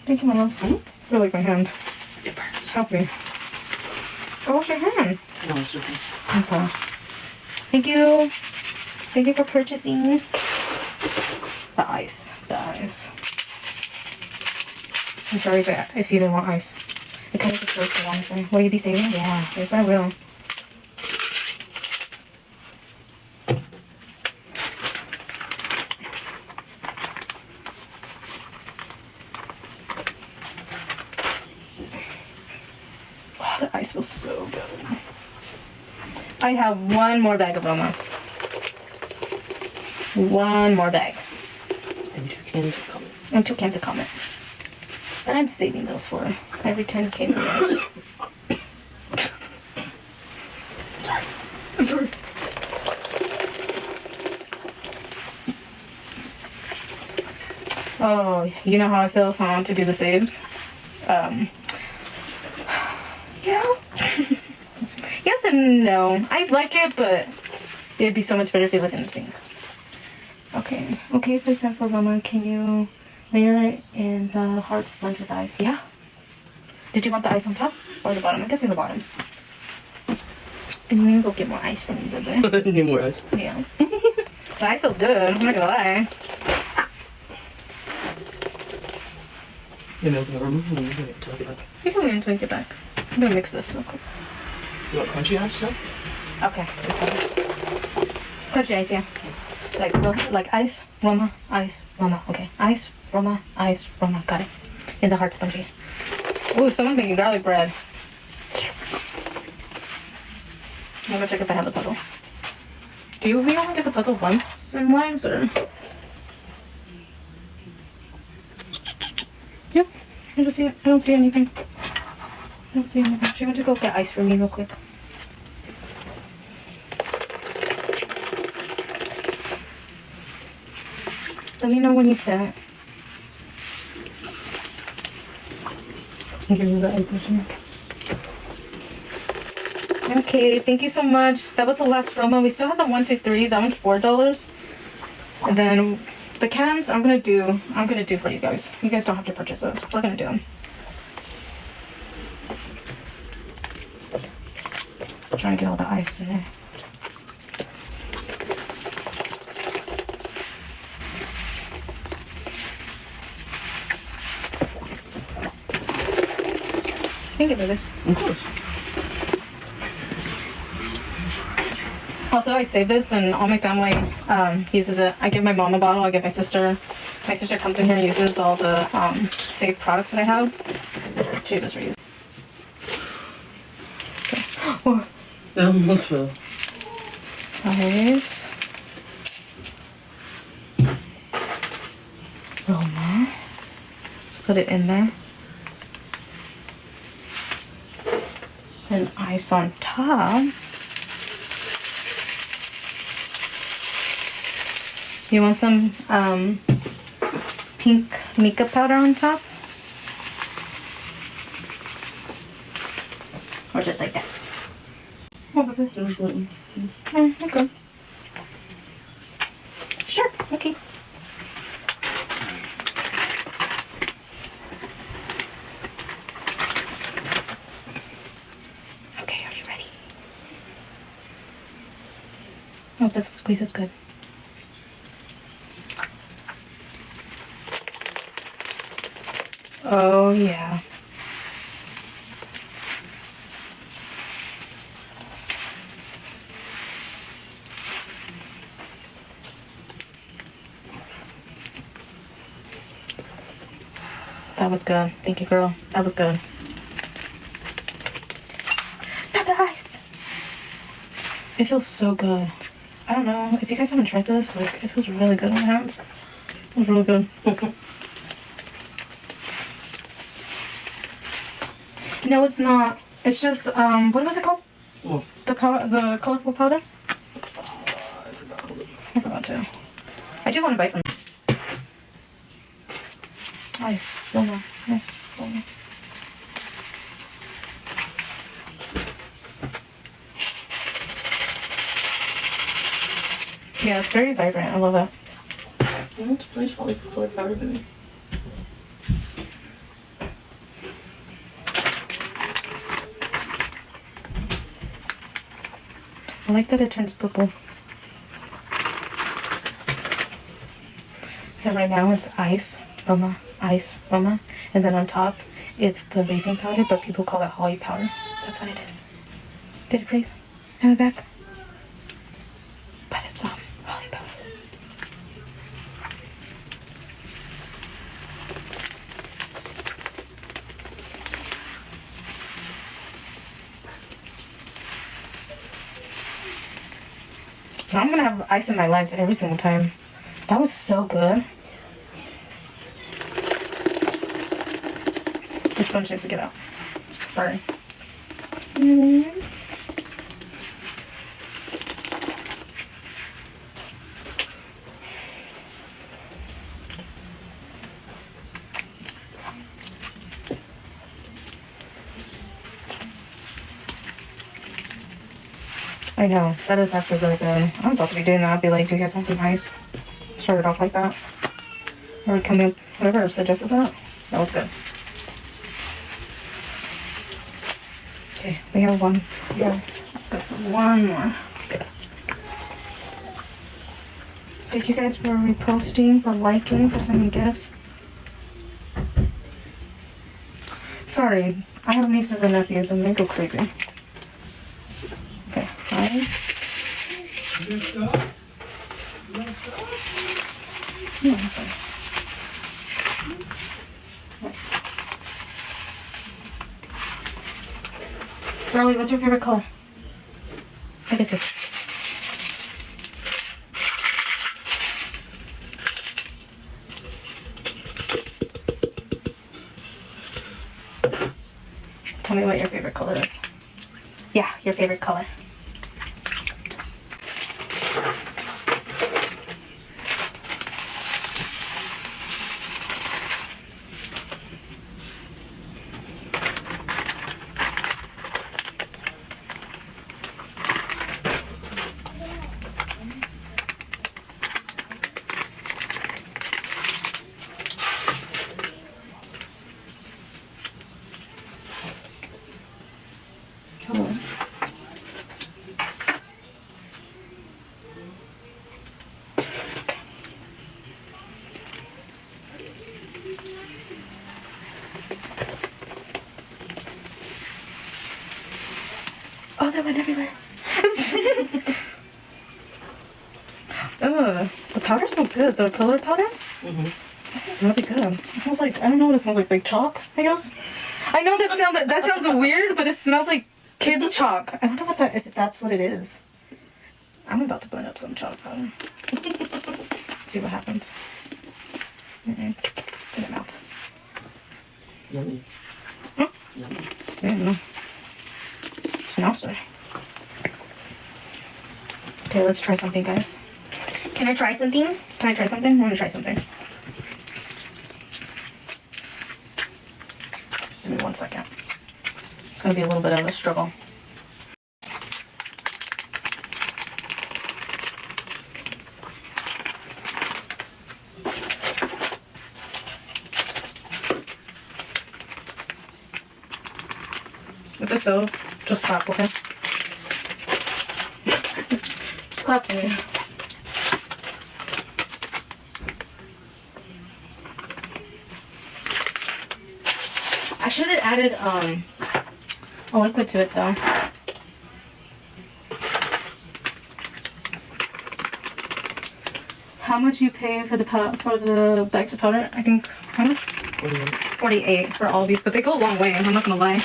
Thank you, Mama. I like my hand. It burns. Help me. Go wash your hand. I know it's okay. Okay. Thank you. Thank you for purchasing the ice. The ice. I'm sorry if you didn't want ice. It kind of just goes to honestly. Will you be saving? Yeah, yes I will. Wow, the ice feels so good. I have one more bag of Roma. One more bag. And 2 cans of Comet. And 2 cans of Comet. And I'm saving those for every 10K videos. Sorry. I'm sorry. Oh, you know how I feel, so I want to do the saves. Yeah. Yes and no. I like it, but it'd be so much better if it was in the sink. Okay. Okay, please, for Mama, can you layer it in the hard sponge with ice? Yeah. Did you want the ice on top or the bottom? I'm guessing the bottom. And I'm gonna go get more ice from you, baby. Need more ice. Yeah. The ice feels good. I'm not gonna lie. You know, the room. You can take it back. You can wait until you get back. I'm gonna mix this real quick. You want crunchy ice, though? Okay. Crunchy ice, yeah. Like ice, Roma, ice, Roma. Okay. Ice, Roma, ice, Roma. Got it. In the hard spongy. Ooh, someone's making garlic bread. I'm gonna check if I have the puzzle. Do we only get the puzzle once in lives, or? Yep. I don't see it. I don't see anything. I don't see anything. She went to go get ice for me real quick. Let me know when you set it. I'll give you the ice machine. Okay, thank you so much. That was the last promo. We still have the 1, 2, 3. That one's $4. And then the cans I'm gonna do for you guys. You guys don't have to purchase those. We're gonna do them. Trying to get all the ice in there. Can you give me this? Of course. Also, I save this and all my family uses it. I give my mom a bottle, I give my sister. My sister comes in here and uses all the saved products that I have. She just reuses. So, That almost fell. ice. Roma. Let's put it in there. And ice on top. You want some pink mica powder on top? Or just like that? Okay. Sure, okay. Okay, are you ready? Oh, this squeeze is good. Oh, yeah. That was good. Thank you, girl. That was good. Now, guys. It feels so good. I don't know. If you guys haven't tried this, like, it feels really good on my hands. It was really good. No, it's not. It's just, what was it called? Oh. The colorful powder? I forgot. I forgot to. I do want to bite them. Nice. One more. Nice. One more. Yeah, it's very vibrant. I love it. It's pretty solid color powder, baby. I like that it turns purple. So right now it's ice, Roma, and then on top it's the raisin powder, but people call it holly powder. That's what it is. Did it freeze? Am I back? But it's holly powder. Now I'm gonna have ice in my legs every single time. That was so good. The sponge needs to get out. Sorry. I know, that is actually really good. I'm about to be doing that. I'll be like, do you guys want some ice? Start it off like that. Or come in, whatever suggested that. That was good. Okay, we have one. Yeah, good for one more. Thank you guys for reposting, for liking, for sending gifts. Sorry, I have nieces and nephews and they go crazy. Okay, five. No, I'm sorry. Girlie, what's your favorite color? I can see. Tell me what your favorite color is. Yeah, your favorite color. Oh, that went everywhere. The powder smells good. The color powder? Mm-hmm. That smells really good. It smells like, I don't know what it smells like chalk, I guess. I know that sounds weird, but it smells like kids' chalk. I wonder if that's what it is. I'm about to blend up some chalk powder. See what happens. It's in the mouth. Yummy. Huh? Yummy. I don't know. Smells good. Okay, let's try something, guys. Can I try something? Can I try something? I want to try something. Give me 1 second. It's going to be a little bit of a struggle. If this fails, just clap, okay? Clap for me. I should have added a liquid to it though. How much you pay for the bags of powder? I think how much? 48. 48 for all these, but they go a long way. I'm not gonna lie.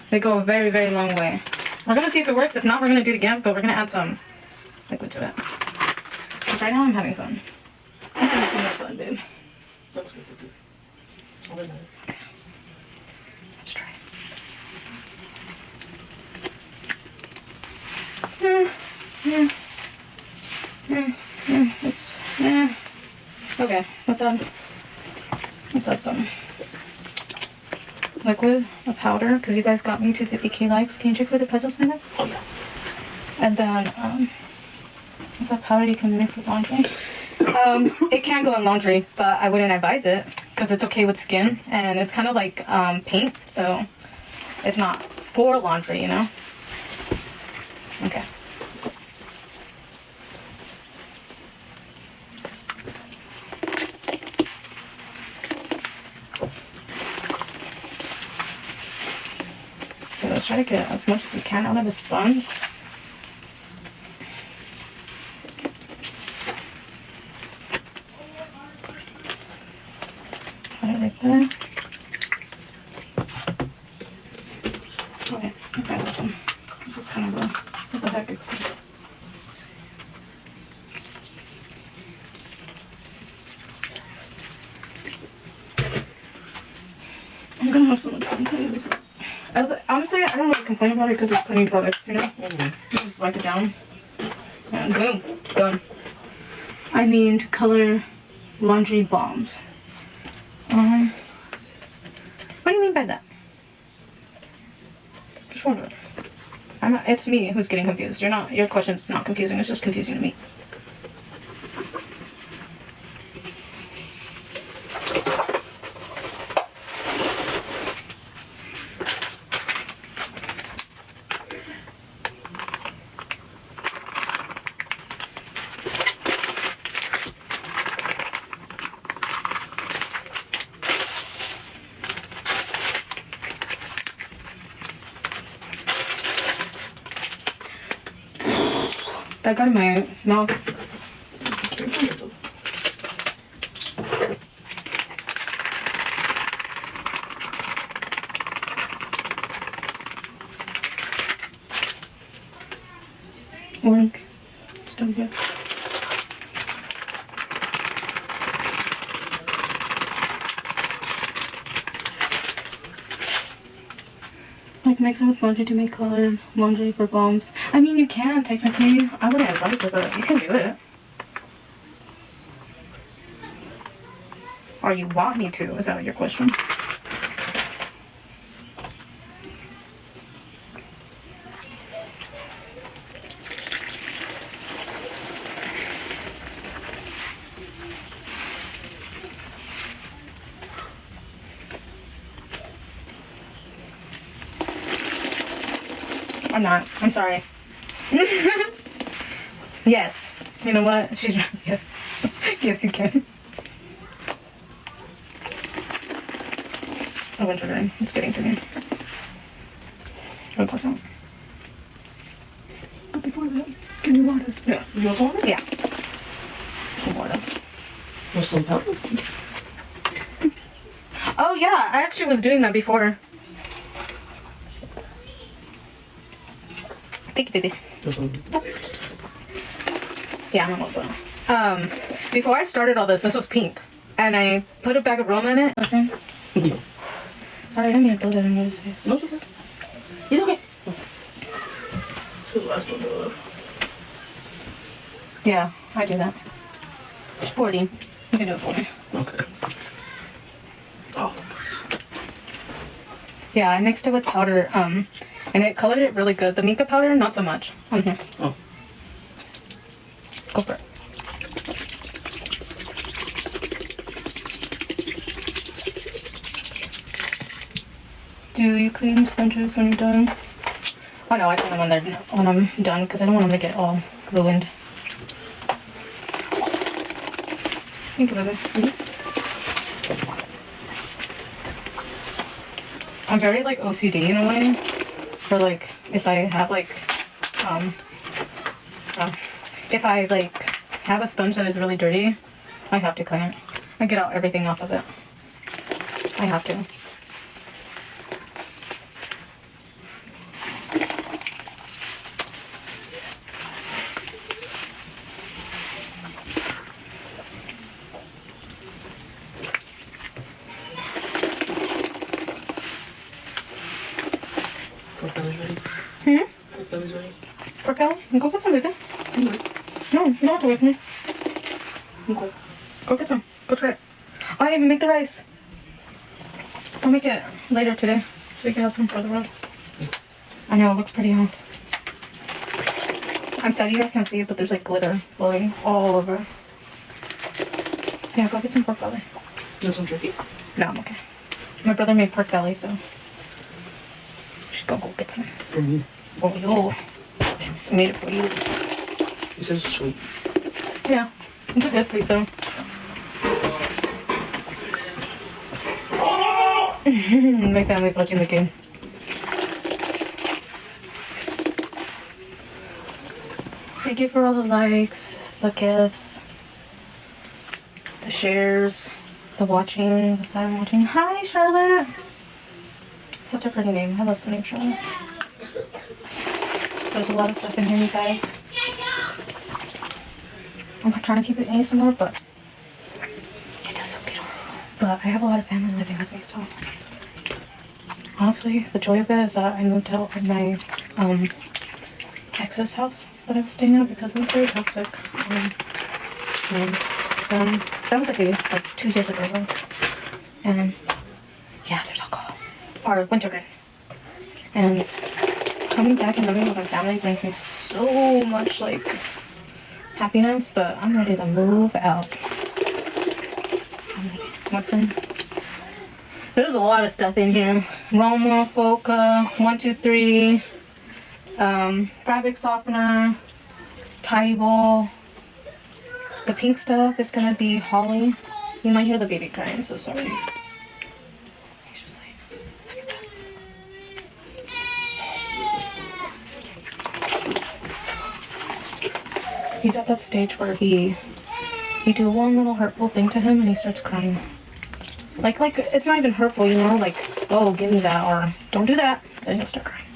They go a very, very long way. We're gonna see if it works. If not, we're gonna do it again, but we're gonna add some liquid to it. Because right now I'm having fun. I'm having too much fun, babe. That's good. I'll let that. Okay. Let's try. Okay, let's add some liquid, a powder, because you guys got me 250k likes. Can you check for the pesos, man? Oh, yeah. And then, is that powder you can mix with laundry? It can go in laundry, but I wouldn't advise it, because it's okay with skin, and it's kind of like paint, so it's not for laundry, you know? Okay. So let's try to get as much as we can out of the sponge. Put it right there. Okay, okay, listen. This is kind of a, what the heck is it? I'm gonna have so much fun cleaning this up. Honestly, I don't really complain about it because it's cleaning products, you know? You just wipe it down. And boom, done. I mean to color laundry bombs. What do you mean by that? Just wondering. It's me who's getting confused. Your question's not confusing, it's just confusing to me. That got in my mouth. Orange. Still good. Like mix it with laundry to make colored laundry for bombs. I mean, you can technically. I wouldn't advise it, but you can do it. Or you want me to? Is that your question? I'm not. I'm sorry. Yes. You know what? She's right. Yes. Yes, you can. So wintering. It's getting to me. Go pour some. But before that, give me water. Yeah. You want some water? Yeah. Some water. Or some powder? Oh yeah, I actually was doing that before. Thank you, baby. Yeah, I'm almost done. Before I started all this was pink. And I put a bag of Roma in it. Okay. Yeah. Sorry, I didn't mean to blow that in his face. No, Jesus. He's okay. This is the last one. Yeah, I do that. Sporty. You can do it for me. Okay. Oh. Yeah, I mixed it with powder, and it colored it really good. The mica powder, not so much. On here. Oh. Go for it. Do you clean sponges when you're done? Oh no, I clean them when I'm done because I don't want them to get all ruined. Thank you, baby. I'm very like OCD in a way. For like, if I have like, if I like have a sponge that is really dirty, I have to clean it. I get out everything off of it. I have to. Pork belly's ready. Pork belly's ready. Pork belly? Go get some, baby. No, you don't have to wait for me. Okay. Go get some. Go try it. Oh, I didn't even make the rice. I'll make it later today so you can have some for the road. I know, it looks pretty, huh? I'm sad you guys can't see it, but there's like glitter floating all over. Yeah, go get some pork belly. You want some turkey? No, I'm okay. My brother made pork belly, so we should go get some. For me. For you. I made it for you. You said it's sweet. Yeah, it's a good sweet though. My family's watching the game. Thank you for all the likes, the gifts, the shares, the watching, the silent watching. Hi, Charlotte. Such a pretty name. I love the name Charlotte. There's a lot of stuff in here, you guys. I'm trying to keep it ASMR, but it does look beautiful. But I have a lot of family living with me, so honestly, the joy of it is that I moved out of my ex's house that I was staying at because it was very toxic. And that was like 2 years ago, though. And yeah, there's alcohol or wintergreen. And coming back and living with my family brings me so much like happiness, but I'm ready to move out. I'm ready. What's in? There's a lot of stuff in here. Roma, Foca, 123, fabric softener, Tide Ball. The pink stuff is gonna be Holly. You might hear the baby crying, I'm so sorry. He's just like, look at that. He's at that stage where you do one little hurtful thing to him and he starts crying. Like it's not even hurtful, you know, like, oh, give me that, or don't do that, then he'll start crying.